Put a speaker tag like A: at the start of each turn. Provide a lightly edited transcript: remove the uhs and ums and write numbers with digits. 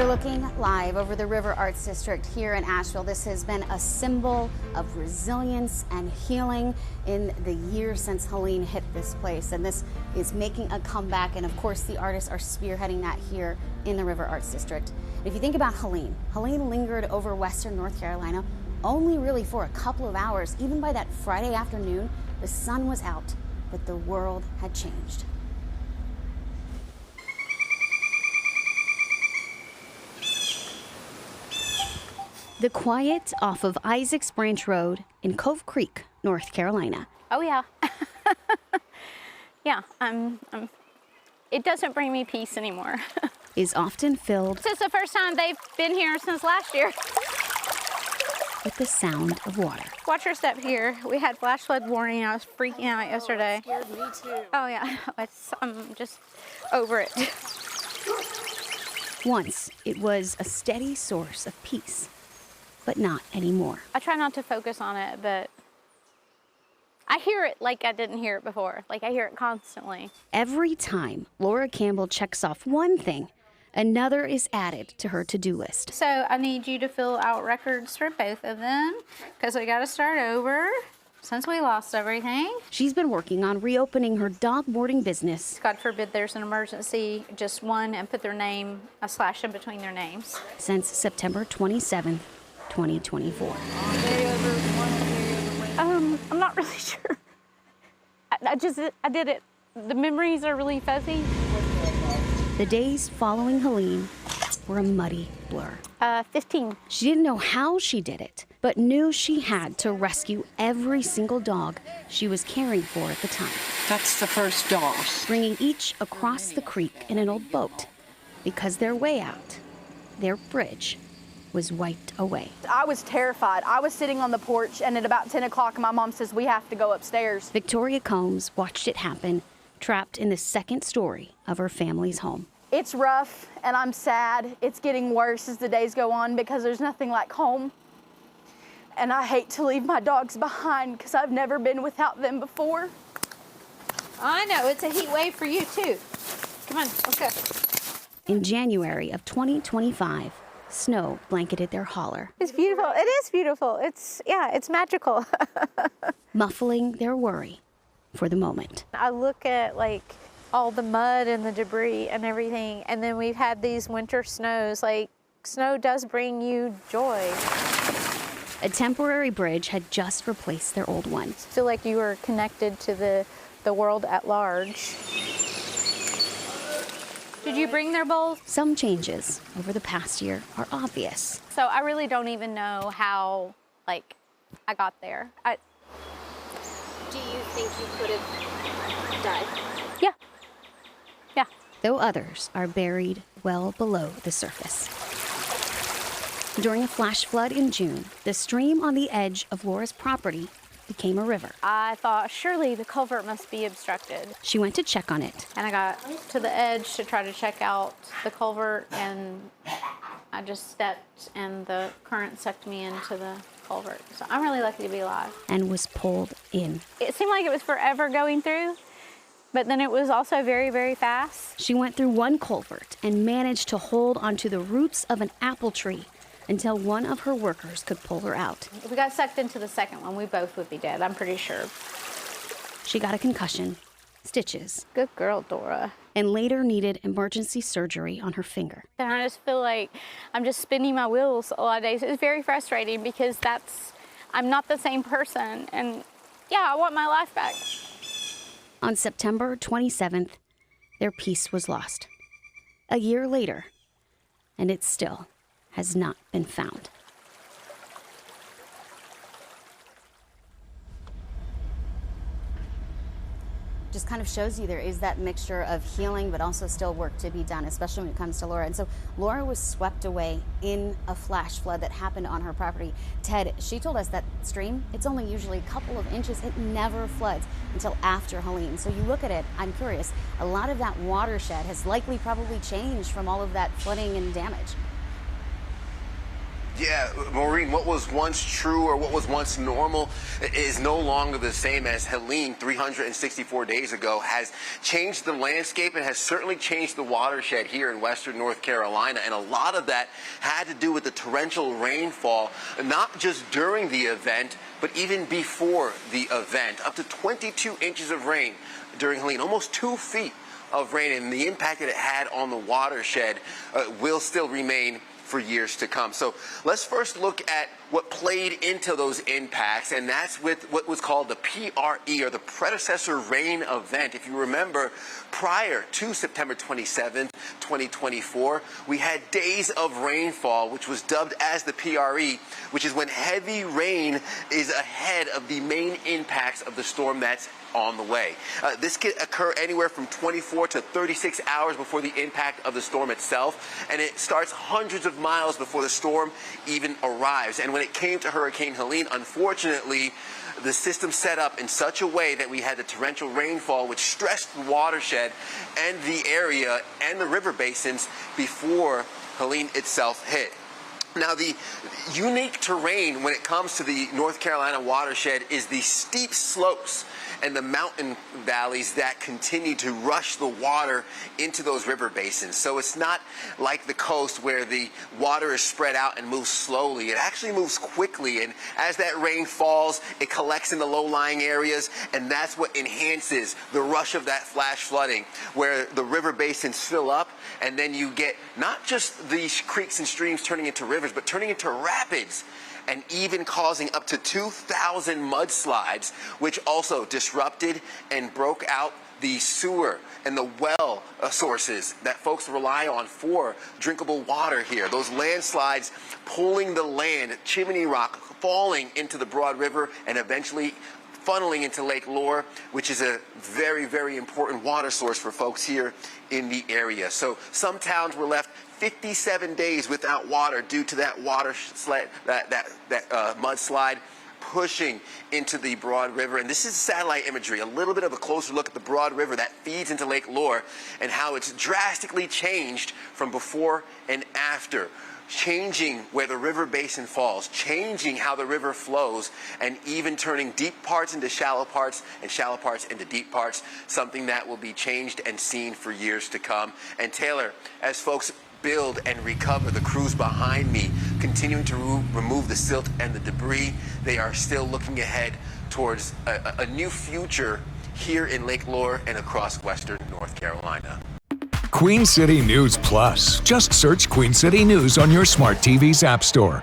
A: You're looking live over the River Arts District here in Asheville. This has been a symbol of resilience and healing in the years since Helene hit this place. And this is making a comeback. And of course, the artists are spearheading that here in the River Arts District. If you think about Helene lingered over western North Carolina only really for a couple of hours. Even by that Friday afternoon, the sun was out, but the world had changed. The quiet off of Isaacs Branch Road in Cove Creek, North Carolina.
B: Oh yeah. Yeah, it doesn't bring me peace anymore.
A: Is often filled.
B: This is the first time they've been here since last year.
A: With the sound of water.
B: Watch your step here. We had flash flood warning. I was freaking out yesterday.
C: It scared me too.
B: Oh yeah, I'm just over it.
A: Once it was a steady source of peace, but not anymore.
B: I try not to focus on it, but I hear it like I didn't hear it before. Like I hear it constantly.
A: Every time Lora Campbell checks off one thing, another is added to her to-do list.
B: So I need you to fill out records for both of them because we got to start over since we lost everything.
A: She's been working on reopening her dog boarding business.
B: God forbid there's an emergency, just one, and put their name, a slash in between their names.
A: Since September 27th, 2024.
B: I'm not really sure. I did it. The memories are really fuzzy.
A: The days following Helene were a muddy blur.
B: 15.
A: She didn't know how she did it, but knew she had to rescue every single dog she was caring for at the time.
C: That's the first dog.
A: Bringing each across the creek in an old boat because their way out, their bridge, was wiped away.
D: I was terrified. I was sitting on the porch, and at about 10 o'clock, my mom says, we have to go upstairs.
A: Victoria Combs watched it happen, trapped in the second story of her family's home.
D: It's rough, and I'm sad. It's getting worse as the days go on because there's nothing like home. And I hate to leave my dogs behind because I've never been without them before.
B: I know, it's a heat wave for you too. Come on, let's go.
A: In January of 2025, snow blanketed their holler.
B: It's beautiful. It is beautiful. It's magical.
A: Muffling their worry for the moment.
B: I look at like all the mud and the debris and everything, and then we've had these winter snows. Like, snow does bring you joy.
A: A temporary bridge had just replaced their old one.
B: I feel like you were connected to the world at large. Did you bring their bowls?
A: Some changes over the past year are obvious.
B: So I really don't even know how, like, I got there.
E: Do you think you could have died?
B: Yeah. Yeah.
A: Though others are buried well below the surface. During a flash flood in June, the stream on the edge of Lora's property became a river.
B: I thought, surely the culvert must be obstructed.
A: She went to check on it.
B: And I got to the edge to try to check out the culvert, and I just stepped and the current sucked me into the culvert. So I'm really lucky to be alive.
A: And was pulled in.
B: It seemed like it was forever going through, but then it was also very, very fast.
A: She went through one culvert and managed to hold onto the roots of an apple tree until one of her workers could pull her out.
B: If we got sucked into the second one, we both would be dead, I'm pretty sure.
A: She got a concussion, stitches,
B: Good girl, Dora.
A: and later needed emergency surgery on her finger.
B: And I just feel like I'm just spinning my wheels a lot of days. It's very frustrating because I'm not the same person. And yeah, I want my life back.
A: On September 27th, their peace was lost. A year later, and it still has not been found. Just kind of shows you there is that mixture of healing, but also still work to be done, especially when it comes to Lora. And so Lora was swept away in a flash flood that happened on her property. Ted, she told us that stream, it's only usually a couple of inches. It never floods until after Helene. So you look at it, I'm curious, a lot of that watershed has likely probably changed from all of that flooding and damage.
F: Yeah, Maureen, what was once true or what was once normal is no longer the same, as Helene 364 days ago has changed the landscape and has certainly changed the watershed here in western North Carolina. And a lot of that had to do with the torrential rainfall, not just during the event, but even before the event. Up to 22 inches of rain during Helene, almost 2 feet of rain, and the impact that it had on the watershed will still remain for years to come. So let's first look at what played into those impacts, and that's with what was called the PRE, or the predecessor rain event. If you remember, prior to September 27th, 2024, we had days of rainfall, which was dubbed as the PRE, which is when heavy rain is ahead of the main impacts of the storm that's on the way. This can occur anywhere from 24 to 36 hours before the impact of the storm itself, and it starts hundreds of miles before the storm even arrives. And when it came to Hurricane Helene, unfortunately, the system set up in such a way that we had the torrential rainfall, which stressed the watershed and the area and the river basins before Helene itself hit. Now, the unique terrain when it comes to the North Carolina watershed is the steep slopes and the mountain valleys that continue to rush the water into those river basins. So it's not like the coast where the water is spread out and moves slowly. It actually moves quickly, and as that rain falls, it collects in the low-lying areas, and that's what enhances the rush of that flash flooding, where the river basins fill up, and then you get not just these creeks and streams turning into rivers, but turning into rapids, and even causing up to 2,000 mudslides, which also disrupted and broke out the sewer and the well sources that folks rely on for drinkable water here. Those landslides pulling the land, chimney rock falling into the Broad River and eventually funneling into Lake Lora, which is a very, very important water source for folks here in the area. So some towns were left 57 days without water due to that mudslide pushing into the Broad River. And this is satellite imagery, a little bit of a closer look at the Broad River that feeds into Lake Lora and how it's drastically changed from before and after, changing where the river basin falls, changing how the river flows, and even turning deep parts into shallow parts and shallow parts into deep parts, something that will be changed and seen for years to come. And Taylor, as folks build and recover, the crews behind me continuing to remove the silt and the debris, they are still looking ahead towards a new future here in Lake Lora and across western North Carolina.
G: Queen City News Plus. Just search Queen City News on your smart TV's app store.